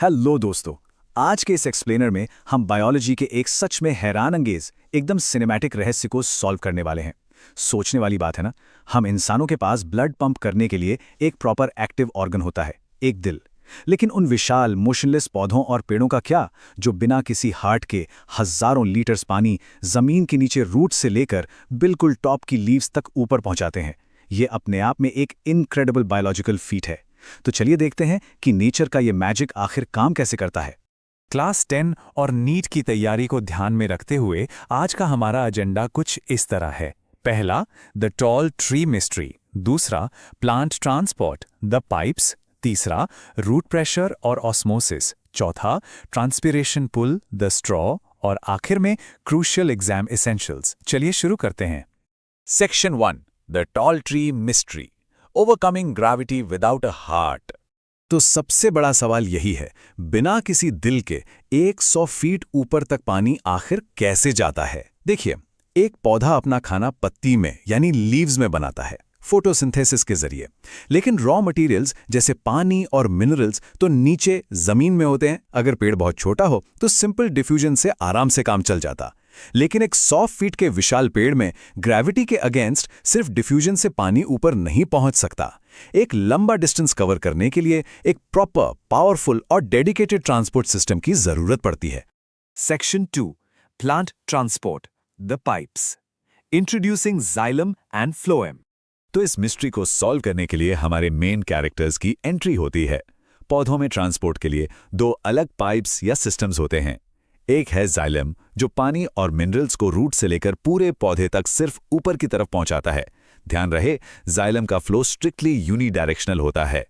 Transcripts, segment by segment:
Hello दोस्तों। आज के इस एक्सप्लेनर में हम बायोलॉजी के एक सच में हैरान अंगेज एकदम सिनेमैटिक रहस्य को सॉल्व करने वाले हैं। सोचने वाली बात है ना। हम इंसानों के पास ब्लड पंप करने के लिए एक प्रॉपर एक्टिव ऑर्गन होता है, एक दिल। लेकिन उन विशाल मोशनलेस पौधों और पेड़ों का क्या, जो बिना किसी हार्ट के हजारों लीटर्स पानी जमीन के नीचे रूट से लेकर बिल्कुल टॉप की लीव्स तक ऊपर पहुंचाते हैं। ये अपने आप में एक इनक्रेडिबल बायोलॉजिकल फीट है। तो चलिए देखते हैं कि नेचर का ये मैजिक आखिर काम कैसे करता है। क्लास 10 और नीट की तैयारी को ध्यान में रखते हुए आज का हमारा एजेंडा कुछ इस तरह है। पहला, द टॉल ट्री मिस्ट्री। दूसरा, प्लांट ट्रांसपोर्ट, द पाइप्स। तीसरा, रूट प्रेशर और ऑस्मोसिस। चौथा, ट्रांसपिरेशन पुल, द स्ट्रॉ। और आखिर में क्रूशियल एग्जाम एसेंशियल्स। चलिए शुरू करते हैं। Section 1, the tall tree mystery, overcoming gravity without a heart. तो सबसे बड़ा सवाल यही है, बिना किसी दिल के 100 फीट ऊपर तक पानी आखिर कैसे जाता है। देखिए, एक पौधा अपना खाना पत्ती में यानी लीव्स में बनाता है, फोटोसिंथेसिस के जरिए। लेकिन रॉ मटेरियल्स जैसे पानी और मिनरल्स तो नीचे जमीन में होते हैं। अगर पेड़ बहुत छोटा हो तो सिंपल डिफ्यूजन से आराम से काम चल जाता। लेकिन एक 100 फीट के विशाल पेड़ में ग्रेविटी के अगेंस्ट सिर्फ डिफ्यूजन से पानी ऊपर नहीं पहुंच सकता। एक लंबा डिस्टेंस कवर करने के लिए एक प्रॉपर, पावरफुल और डेडिकेटेड ट्रांसपोर्ट सिस्टम की जरूरत पड़ती है। Section 2, plant transport, the pipes. Introducing xylem and phloem. तो इस मिस्ट्री को सॉल्व करने के लिए हमारे मेन कैरेक्टर्स की एंट्री होती है। पौधों में ट्रांसपोर्ट के लिए 2 अलग पाइप्स या सिस्टम्स होते हैं। एक है जाइलम, जो पानी और मिनरल्स को रूट से लेकर पूरे पौधे तक सिर्फ ऊपर की तरफ पहुंचाता है। ध्यान रहे, जाइलम का फ्लो स्ट्रिक्टली यूनिडायरेक्शनल होता है।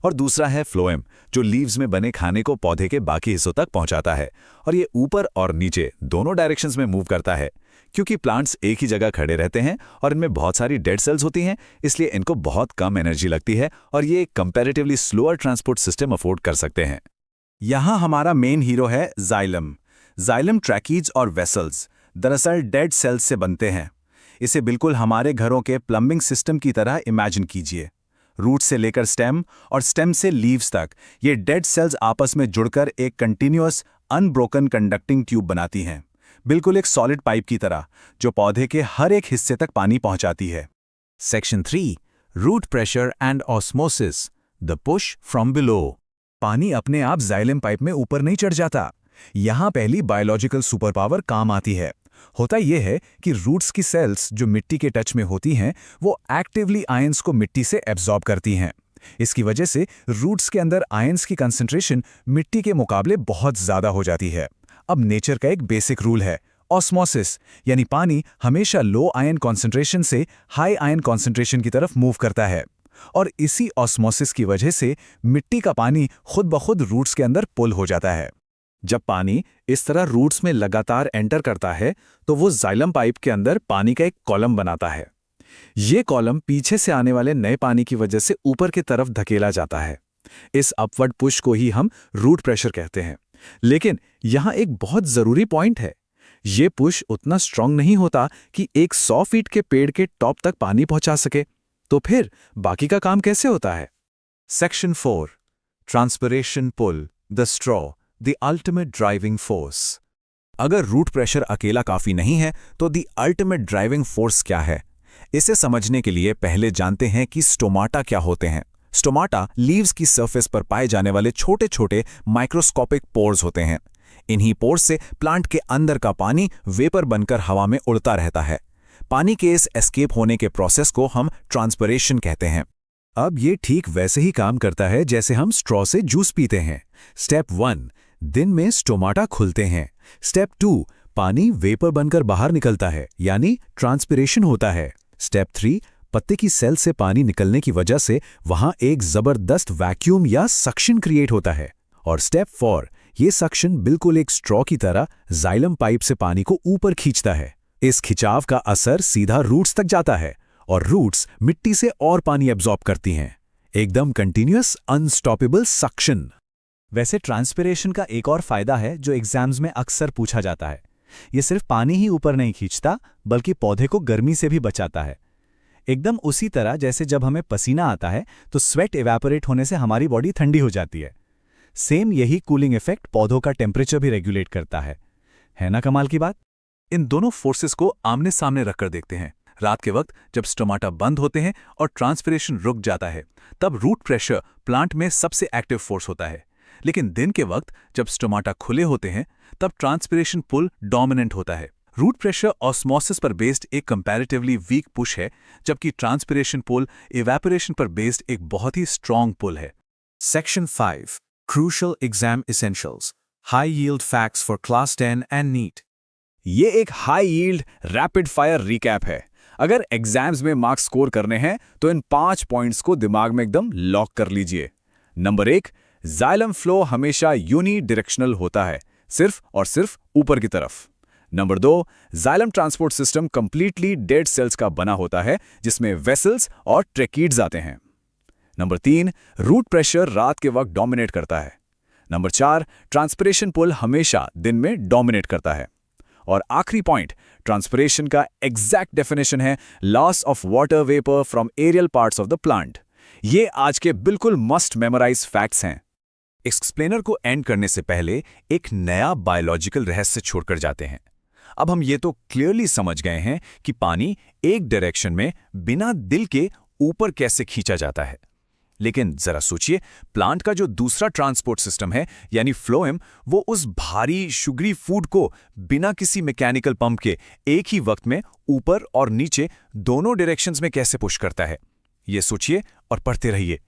और दूसरा है फ्लोएम, जो लीव्स में बने खाने को पौधे के बाकी हिस्सों तक पहुंचाता है। और ये ऊपर और नीचे दोनों डायरेक्शंस में मूव करता है। क्योंकि प्लांट्स एक ही जगह खड़े रहते हैं और इनमें बहुत सारी डेड सेल्स होती हैं, इसलिए इनको बहुत कम एनर्जी लगती है और ये एक comparatively slower transport system afford कर सकते हैं। यहां हमारा मेन हीरो है जाइलम। जाइलम ट्रैकीज और वेसल्स दरअसल डेड सेल्स से बनते हैं। इसे बिल्कुल हमारे घरों के प्लम्बिंग सिस्टम की तरह इमेजिन कीजिए। रूट से लेकर स्टेम और स्टेम से लीव्स तक ये डेड सेल्स आपस में जुड़कर एक कंटिन्यूअस अनब्रोकन कंडक्टिंग ट्यूब बनाती हैं, बिल्कुल एक सॉलिड पाइप की तरह, जो पौधे के हर एक हिस्से तक पानी पहुंचाती है। Section 3, root pressure and osmosis, the push from below. पानी अपने आप जाइलम पाइप में ऊपर नहीं चढ़ जाता। यहां पहली बायोलॉजिकल सुपर पावर काम आती है। होता यह है कि रूट्स की सेल्स जो मिट्टी के टच में होती हैं, वो एक्टिवली आयंस को मिट्टी से एब्जॉर्ब करती हैं। इसकी वजह से रूट्स के अंदर आयंस की कंसंट्रेशन मिट्टी के मुकाबले बहुत ज्यादा हो जाती है। अब नेचर का एक बेसिक रूल है, ऑस्मोसिस, यानी पानी हमेशा लो आयन कॉन्सेंट्रेशन से हाई आयन कॉन्सेंट्रेशन की तरफ मूव करता है। और इसी ऑस्मोसिस की वजह से मिट्टी का पानी खुद ब खुद रूट्स के अंदर पुल हो जाता है। जब पानी इस तरह रूट्स में लगातार एंटर करता है तो वो जाइलम पाइप के अंदर पानी का एक कॉलम बनाता है। ये कॉलम पीछे से आने वाले नए पानी की वजह से ऊपर की तरफ धकेला जाता है। इस अपवर्ड पुश को ही हम रूट प्रेशर कहते हैं। लेकिन यहां एक बहुत जरूरी पॉइंट है, ये पुश उतना स्ट्रांग नहीं होता कि एक 100 फीट के पेड़ के टॉप तक पानी पहुंचा सके। तो फिर बाकी का काम कैसे होता है। Section 4, transpiration pull, the straw, the ultimate driving force. अगर रूट प्रेशर अकेला काफी नहीं है तो द अल्टीमेट ड्राइविंग फोर्स क्या है, इसे समझने के लिए पहले जानते हैं कि स्टोमाटा क्या होते हैं। स्टोमाटा लीव्स की सरफेस पर पाए जाने वाले छोटे छोटे माइक्रोस्कोपिक पोर्स होते हैं। इन्हीं पोर्स से प्लांट के अंदर का पानी वेपर बनकर हवा में उड़ता रहता है। पानी के इस एस्केप होने के प्रोसेस को हम ट्रांसपिरेशन कहते हैं। अब ये ठीक वैसे ही काम करता है जैसे हम स्ट्रॉ से जूस पीते हैं। स्टेप 1, दिन में स्टोमाटा खुलते हैं। स्टेप 2, पानी वेपर बनकर बाहर निकलता है, यानी ट्रांसपिरेशन होता है। स्टेप 3, पत्ते की सेल से पानी निकलने की वजह से वहां एक जबरदस्त वैक्यूम या सक्शन क्रिएट होता है। और स्टेप 4, ये सक्शन बिल्कुल एक स्ट्रॉ की तरह जाइलम पाइप से पानी को ऊपर खींचता है। इस खिंचाव का असर सीधा रूट्स तक जाता है और रूट्स मिट्टी से और पानी एब्जॉर्ब करती हैं। एकदम कंटिन्यूअस अनस्टॉपेबल सक्शन। वैसे ट्रांसपिरेशन का एक और फायदा है जो एग्जाम्स में अक्सर पूछा जाता है। ये सिर्फ पानी ही ऊपर नहीं खींचता, बल्कि पौधे को गर्मी से भी बचाता है। एकदम उसी तरह जैसे जब हमें पसीना आता है तो स्वेट इवेपोरेट होने से हमारी बॉडी ठंडी हो जाती है। सेम यही कूलिंग इफेक्ट पौधों का टेम्परेचर भी रेगुलेट करता है ना कमाल की बात? इन दोनों फोर्सेस को आमने सामने रखकर देखते हैं। रात के वक्त जब स्टोमाटा बंद होते हैं और ट्रांसपिरेशन रुक जाता है, तब रूट प्रेशर प्लांट में सबसे एक्टिव फोर्स होता है। लेकिन दिन के वक्त जब स्टोमाटा खुले होते हैं, तब ट्रांसपिरेशन पुल डोमिनेंट होता है। रूट प्रेशर ऑस्मोसिस पर बेस्ड एक कंपैरेटिवली वीक पुश है, जबकि ट्रांसपिरेशन पुल इवेपोरेशन पर बेस्ड एक बहुत ही स्ट्रॉन्ग पुल है। Section 5. Crucial Exam Essentials. High Yield Facts for Class 10 and NEET. ये एक high yield rapid fire recap है। अगर एग्जाम्स में मार्क्स स्कोर करने हैं तो इन 5 पॉइंट्स को दिमाग में एकदम लॉक कर लीजिए। नंबर 1, जाइलम फ्लो हमेशा यूनी डायरेक्शनल होता है, सिर्फ और सिर्फ ऊपर की तरफ। Number 2, xylem transport system completely dead cells का बना होता है, जिसमें वेसल्स और ट्रेकीड्स आते हैं। नंबर 3, रूट प्रेशर रात के वक्त डोमिनेट करता है। नंबर 4, ट्रांसपिरेशन पुल हमेशा दिन में डोमिनेट करता है। और आखिरी पॉइंट, ट्रांसपिरेशन का एग्जैक्ट डेफिनेशन है loss of water vapour from aerial parts of the plant. ये आज के बिल्कुल मस्ट मेमोराइज फैक्ट्स हैं। एक्सप्लेनर को एंड करने से पहले एक नया बायोलॉजिकल रहस्य छोड़कर जाते हैं। अब हम ये तो क्लियरली समझ गए हैं कि पानी एक डायरेक्शन में बिना दिल के ऊपर कैसे खींचा जाता है। लेकिन जरा सोचिए, प्लांट का जो दूसरा ट्रांसपोर्ट सिस्टम है यानी फ्लोएम, वो उस भारी शुगरी फूड को बिना किसी मैकेनिकल पंप के एक ही वक्त में ऊपर और नीचे दोनों डायरेक्शंस में कैसे पुश करता है। ये सोचिए और पढ़ते रहिए।